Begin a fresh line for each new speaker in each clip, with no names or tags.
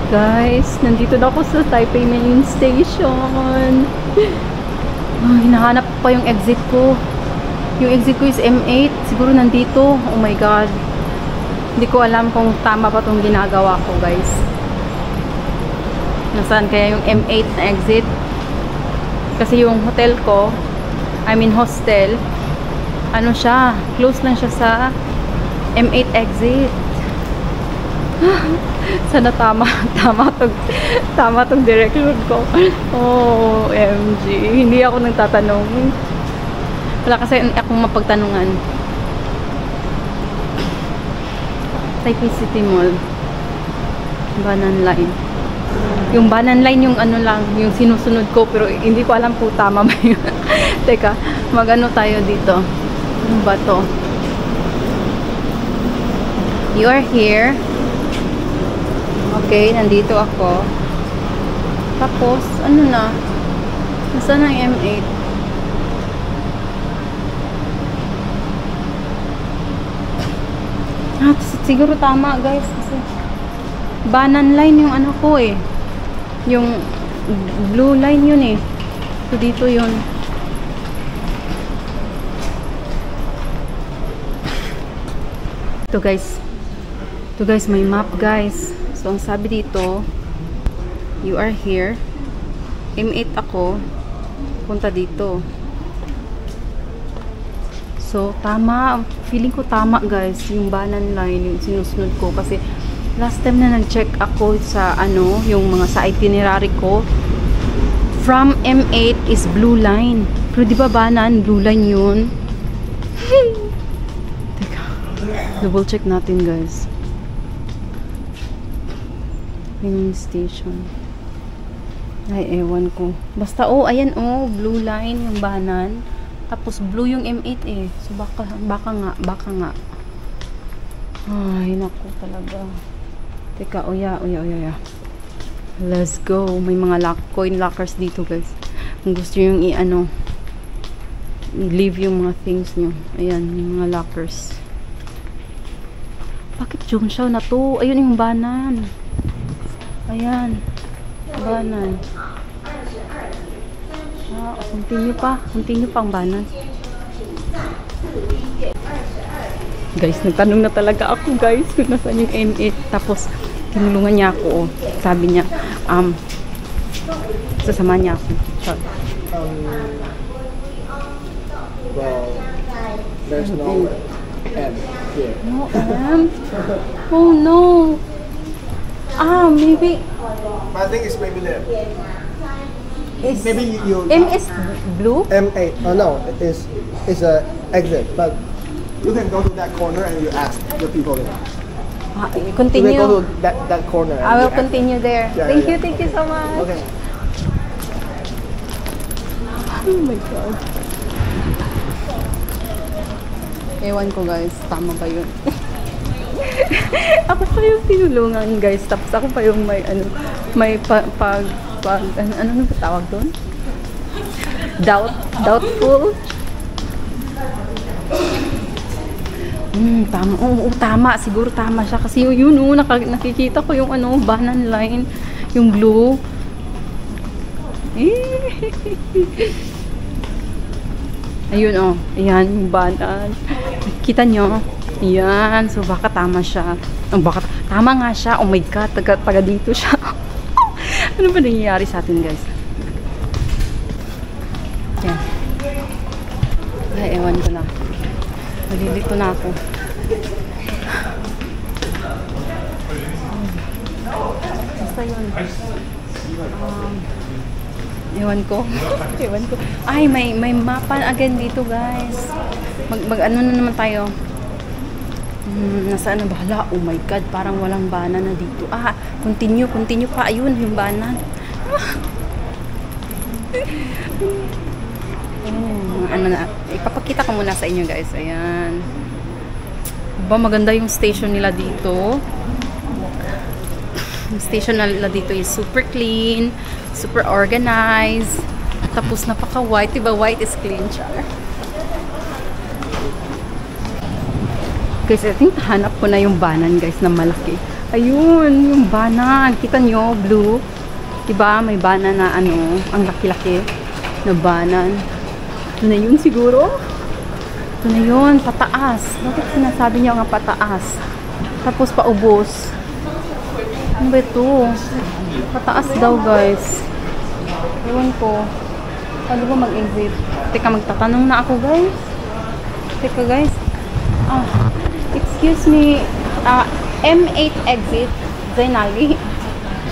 Guys, nandito na ako sa Taipei Main Station. Hinahanap pa yung exit ko. Yung exit ko is M8. Siguro nandito. Oh my God. Hindi ko alam kung tama pa itong ginagawa ko, guys. Nasaan kaya yung M8 na exit? Kasi yung hotel ko, hostel, ano siya, close lang siya sa M8 exit. Sana tama tong direction ko. Oh, OMG. Hindi ako nagtatanong. Wala kasi akong mapagtanungan. Taipei City Mall. Banan Line. Yung Banan Line yung ano lang, yung sinusunod ko, pero hindi ko alam kung tama ba yun. Teka, mag-ano tayo dito. Ano ba to? You are here. Okay, nandito ako. Tapos, ano na? Nasaan ang M8? Siguro tama, guys. Kasi Banan Line yung ano ko eh. Yung blue line yun eh. So, dito yun. Ito guys, may map guys. So, ang sabi dito, you are here. M8 ako. Punta dito. So, tama. Feeling ko tama guys. Yung Banan Line, yung sinusunod ko. Kasi, last time na nag-check ako sa ano, yung mga sa itinerary ko, from M8 is blue line. Pero di ba Banan, blue line yun? Teka. Double check natin guys. Yung station. Ay, ewan ko. Basta, oh, ayan, oh, blue line yung Banan. Tapos, blue yung M8 eh. So, baka nga. Ay, naku talaga. Teka, oya. Let's go. May mga coin lockers dito, guys. Kung gusto yung i-leave yung mga things nyo. Ayan, yung mga lockers. Bakit Zhongshan na to? Ayun yung Banan. Ayan. Banan. Continue pa ang Banan. Guys, nagtanong na talaga ako guys kung nasaan yung M8. Tapos, tinulungan niya ako. Oh. Sabi niya, sasama niya ako.
Well, there's no M here.
No M? Oh no. Maybe.
I think it's maybe there. Maybe you.
M is blue?
M8. Oh no, it's a exit, but you can go to that corner and you ask the people there.
Continue.
You can go to that corner.
I will continue there.
Yeah,
Thank you so much.
Okay.
Oh my God. Ewan ko guys, tama ba yun? Ako pa yung tinulungan guys, tapos ako pa yung may ano ba tawag doon? Doubtful? Tama. Oo, tama. Siguro tama siya. Kasi yun, nakikita ko yung Banan Line. Yung blue. Ayun, oh. Ayan, yung Banan. Kita nyo? Ayan. So, baka tama siya. Baka tama nga siya. Oh my God. Taga dito siya. Ano ba nangyayari sa atin, guys? Ayan. Ay, ewan ko na. Nalilito na ako. Basta yun. Ewan ko. Ay, may mapa again dito, guys. Ano na naman tayo? Nasaan na bahala? Oh my God, parang walang Banan na dito. Continue pa. Ayun, yung Banan. Ipapakita ko muna sa inyo guys. Ayan. Maganda yung station nila dito. Yung station nila dito is super clean, super organized. Tapos napaka-white. Diba white is clean, char. Guys, I think hanap ko na yung Banan guys na malaki. Ayun, yung banan. Kita nyo, blue. Diba? May banan na ano, ang laki-laki na banan. Ito na yun siguro. Ito na yun, pataas. Bakit sinasabi niyo nga pataas? Tapos paubos. Ano ba ito? Pataas daw, guys. Ewan ko. Paano ba mag-exit? Teka, magtatanong na ako, guys. Teka, guys. Excuse me. M8 exit. Zainali.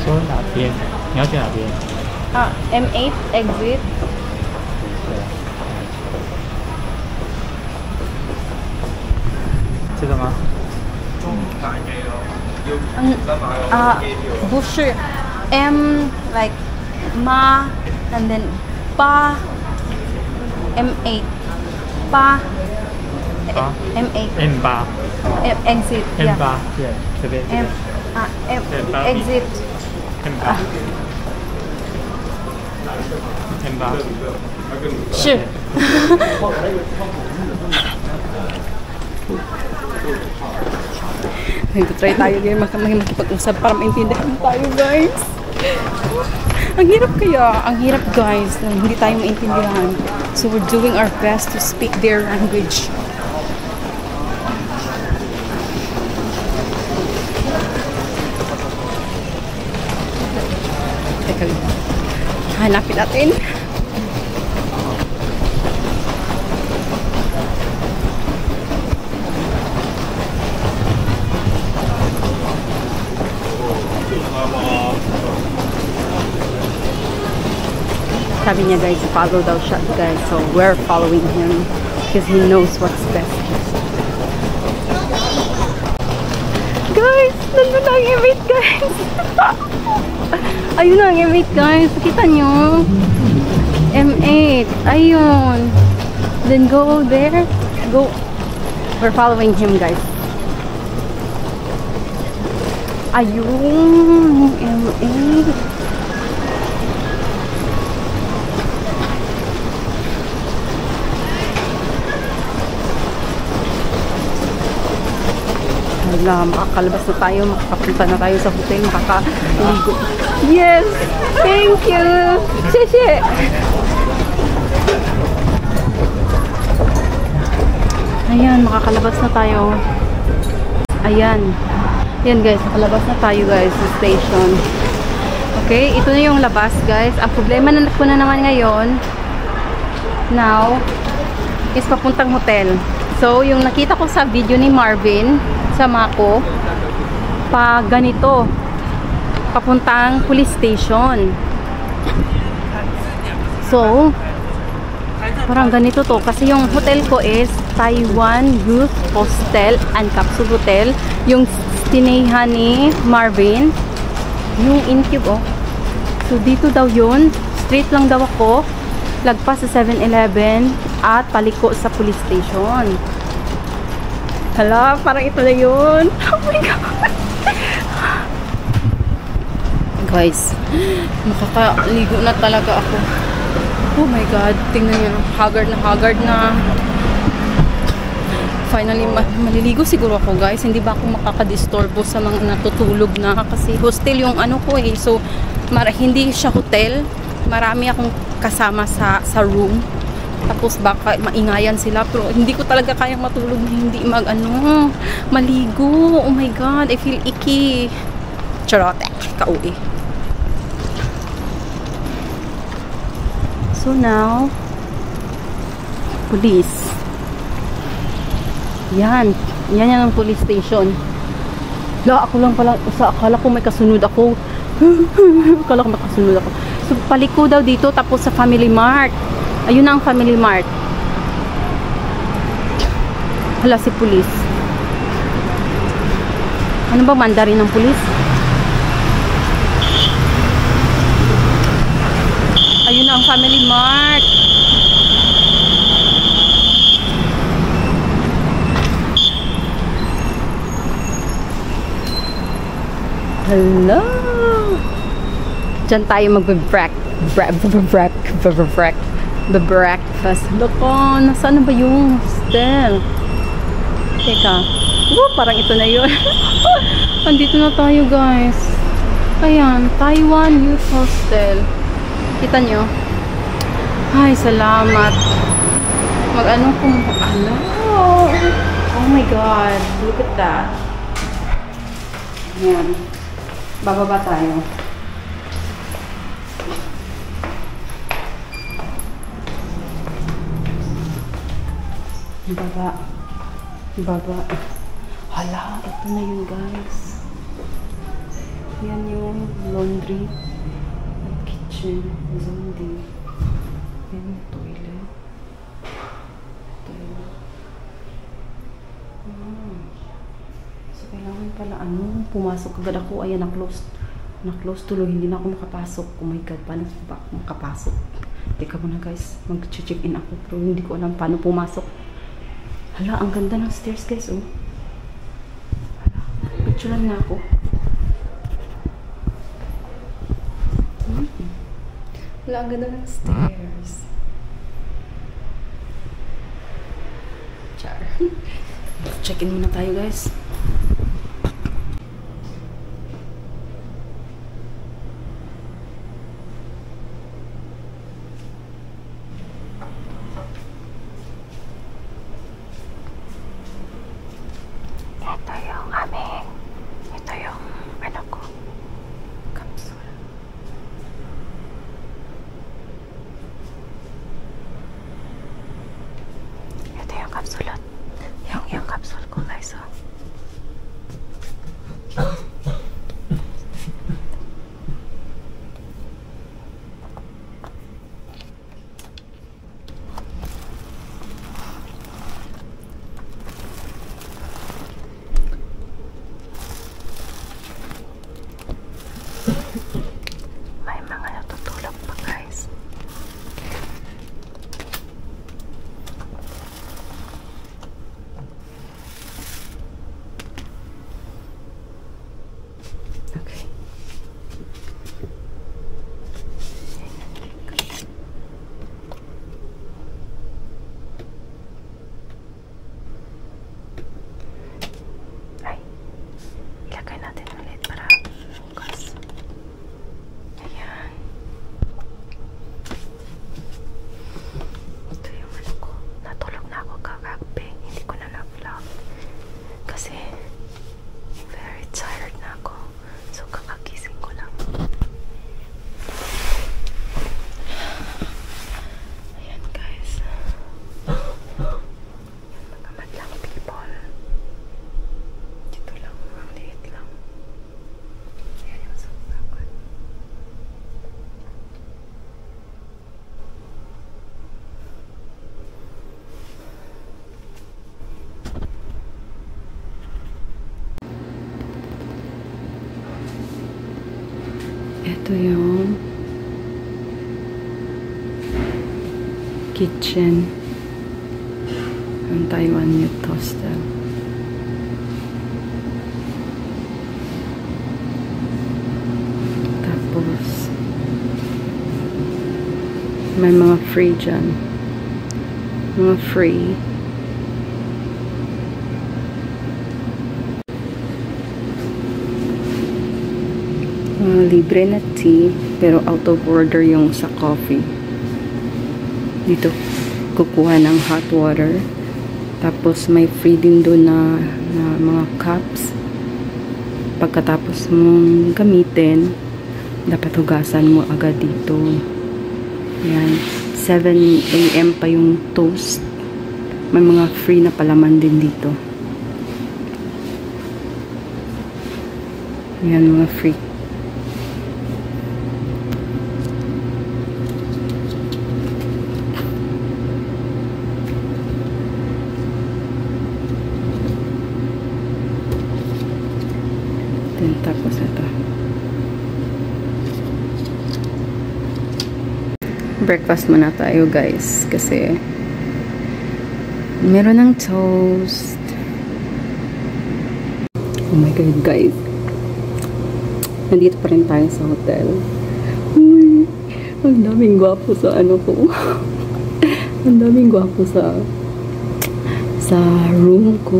说哪边？你要去哪边？
M8 exit.
这个吗？
不是 M like ma and then pa M8 pa M8
M8
exit yeah
M8对，这边
M exit
M8 M8
是Nag-try tayo guys, makipag-usap para maintindihan tayo guys. Ang hirap kaya, ang hirap guys, na hindi tayo maintindihan. So we're doing our best to speak their language. Teka lang. Hanapin natin. Sabi niya guys, follow daw siya guys. So we're following him because he knows what's best. Guys, nandun na ang M8 guys. Ayun na ang M8 guys. Kita nyo? M8. Ayun. Then go there. Go. We're following him guys. Ayun. M8. Makakalabas na tayo, makakapunta na tayo sa hotel, makakaligo. Yes! Thank you! Sheshe! Ayan, makakalabas na tayo. Ayan. Ayan guys, makalabas na tayo guys sa station. Okay, ito na yung labas guys. Ang problema na ko na naman ngayon, now, is papuntang hotel. So, yung nakita ko sa video ni Marvin, sa Mako, pa ganito papuntang police station. So parang ganito to kasi yung hotel ko is Taiwan Youth Hostel and Capsule Hotel, yung tinayhan ni Marvin, yung Incube oh. So dito daw yun, straight lang daw ako, lagpas sa 7-Eleven at paliko sa police station. Hala, parang ito na yun. Oh my God. Guys, makakaligo na talaga ako. Oh my God, tingnan nyo. Haggard na. Finally, maliligo siguro ako guys. Hindi ba ako makakadisturbo sa mga natutulog na? Kasi hostel yung ano ko eh. So, hindi siya hotel. Marami akong kasama sa room. Tapos baka maingayan sila, pero hindi ko talaga kayang matulog na hindi maligo. Oh my God, I feel icky. Charot, kauwi. So now, police. Yan ang police station. Ako lang pala, akala ko may kasunod ako. So paliko daw dito, tapos sa Family Mart. Ayun na ang Family Mart. Hala si police. Ano ba mandarin ng police? Ayun na ang Family Mart. Hello. Diyan tayo breakfast. Loko, nasaan na ba yung hostel? Teka. Parang ito na yun. Andito na tayo, guys. Ayan, Taiwan Youth Hostel. Kita nyo? Ay, salamat. Mag-ano kung... Ala! Oh my God. Look at that. Ayan. Bababa tayo. Baba. Baba. Hala, ito na yun, guys. Yan yung laundry at kitchen. Laundry. Yan yung toilet. Toilet. So, kailangan pala, pumasok agad ako. Ayan, na-close tuloy. Hindi na ako makapasok. Oh my God, paano ba ako makapasok? Teka muna, guys. Mag-check-in ako. Pero hindi ko alam paano pumasok. Hala, ang ganda ng stairs, guys, oh. Hala, picturean nga ako. Hala, ang ganda ng stairs. Char. Check-in muna tayo, guys. Ito yung ano ko, capsule. Ito yung capsule. Yung capsule ko, guys. May mga natutulog pa, guys. Okay. Ay, ilagay natin ulit para bukas. Ayan. Ito yung ano ko. Natulog na ako kagabi. Hindi ko na na-vlog. Kasi very tired na ako. So, kakagising ko lang. Ayan, guys. Yung mga madlang people. Dito lang. Ang liit lang. Ayan yung sasakot. Ito yung kitchen ng Taiwan Youth Hostel. Tapos may mga free dyan. Mga free. Libre na tea, pero out of order yung sa coffee. Dito, kukuha ng hot water. Tapos, may free din doon na mga cups. Pagkatapos mong gamitin, dapat hugasan mo agad dito. Yan. 7 AM pa yung toast. May mga free na palaman din dito. Yan, mga free. Tapos ito. Breakfast muna tayo, guys. Kasi meron ng toast. Oh my God, guys. Nandito pa rin tayo sa hotel. Uy, ang daming gwapo sa ano ko. Ang daming gwapo sa sa room ko.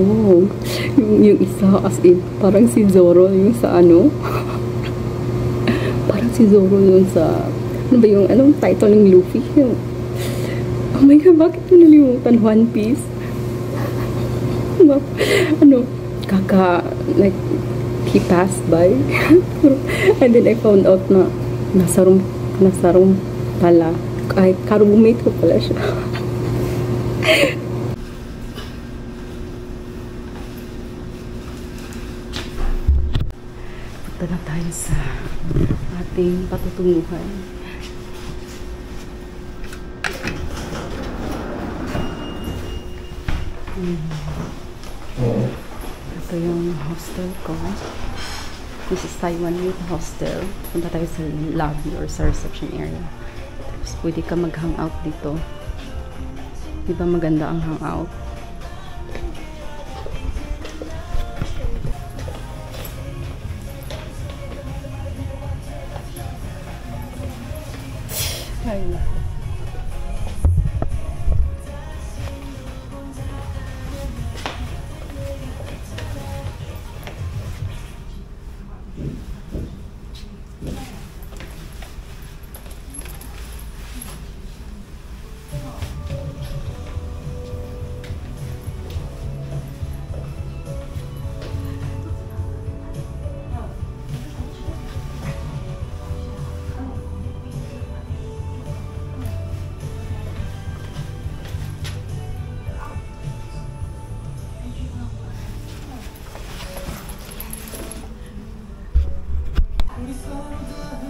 Yung isa, as in, parang si Zoro yung sa ano. Parang si Zoro yung sa, ano ba yung, anong title ng Luffy? Oh my God, bakit ko nalimutan? One Piece? Ano, like, he passed by. And then I found out na nasa room pala. Ay, ka-roommate ko pala siya. Punta na tayo sa ating patutunguhan. Ito yung hostel ko. This is Taiwan Youth Hostel. Punta tayo sa lobby or sa reception area. Tapos pwede ka mag-hangout dito. Diba maganda ang hangout? Ay,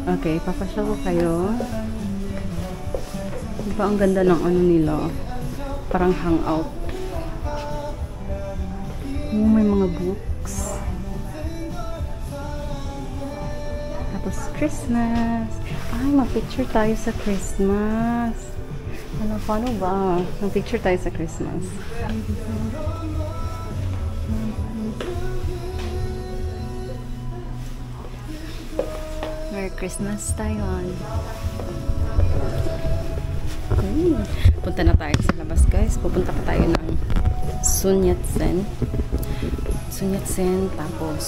okay, papasyal ko kayo. Diba ang ganda ng ano nila? Parang hangout. May mga books. Tapos Christmas. Ay, ma-picture tayo sa Christmas. Ano, paano ba? Ma-picture tayo sa Christmas. Merry Christmas, Taiwan. Punta na tayo sa labas, guys. Pupunta pa tayo ng Sun Yat-sen. Sun Yat-sen, tapos,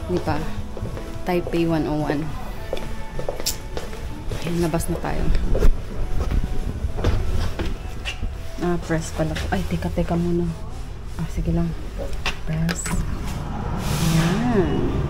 di ba, Taipei 101. Ayan, labas na tayo. Press pala po. Ay, teka muna. Sige lang. Press. Ayan.